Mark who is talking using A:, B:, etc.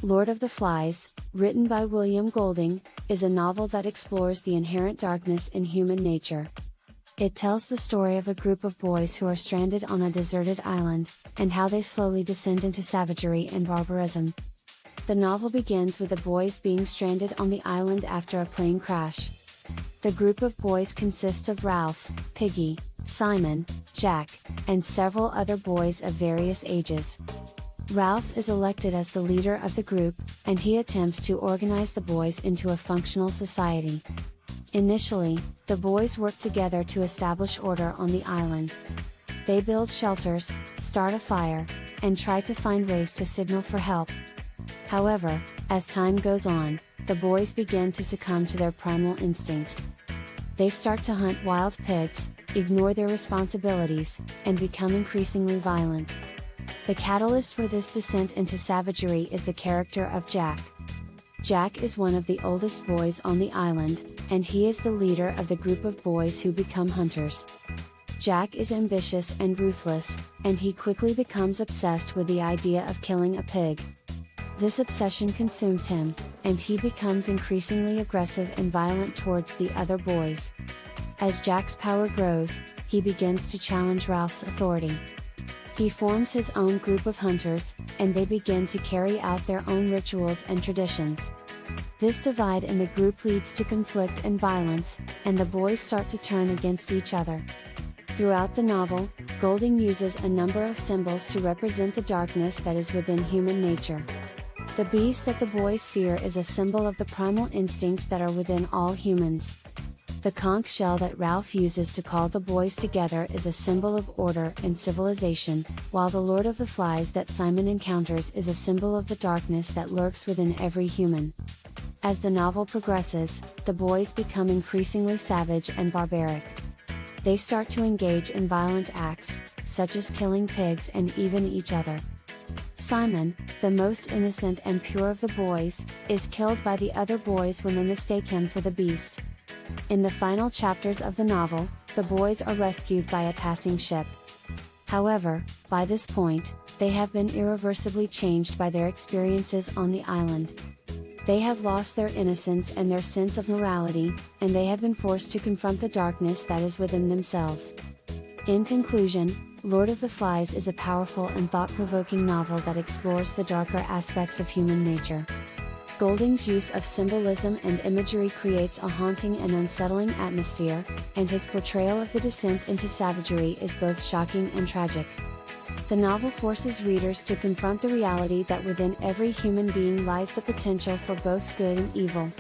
A: Lord of the Flies, written by William Golding, is a novel that explores the inherent darkness in human nature. It tells the story of a group of boys who are stranded on a deserted island, and how they slowly descend into savagery and barbarism. The novel begins with the boys being stranded on the island after a plane crash. The group of boys consists of Ralph, Piggy, Simon, Jack, and several other boys of various ages. Ralph is elected as the leader of the group, and he attempts to organize the boys into a functional society. Initially, the boys work together to establish order on the island. They build shelters, start a fire, and try to find ways to signal for help. However, as time goes on, the boys begin to succumb to their primal instincts. They start to hunt wild pigs, ignore their responsibilities, and become increasingly violent. The catalyst for this descent into savagery is the character of Jack. Jack is one of the oldest boys on the island, and he is the leader of the group of boys who become hunters. Jack is ambitious and ruthless, and he quickly becomes obsessed with the idea of killing a pig. This obsession consumes him, and he becomes increasingly aggressive and violent towards the other boys. As Jack's power grows, he begins to challenge Ralph's authority. He forms his own group of hunters, and they begin to carry out their own rituals and traditions. This divide in the group leads to conflict and violence, and the boys start to turn against each other. Throughout the novel, Golding uses a number of symbols to represent the darkness that is within human nature. The beast that the boys fear is a symbol of the primal instincts that are within all humans. The conch shell that Ralph uses to call the boys together is a symbol of order and civilization, while the Lord of the Flies that Simon encounters is a symbol of the darkness that lurks within every human. As the novel progresses, the boys become increasingly savage and barbaric. They start to engage in violent acts, such as killing pigs and even each other. Simon, the most innocent and pure of the boys, is killed by the other boys when they mistake him for the beast. In the final chapters of the novel, the boys are rescued by a passing ship. However, by this point, they have been irreversibly changed by their experiences on the island. They have lost their innocence and their sense of morality, and they have been forced to confront the darkness that is within themselves. In conclusion, Lord of the Flies is a powerful and thought-provoking novel that explores the darker aspects of human nature. Golding's use of symbolism and imagery creates a haunting and unsettling atmosphere, and his portrayal of the descent into savagery is both shocking and tragic. The novel forces readers to confront the reality that within every human being lies the potential for both good and evil.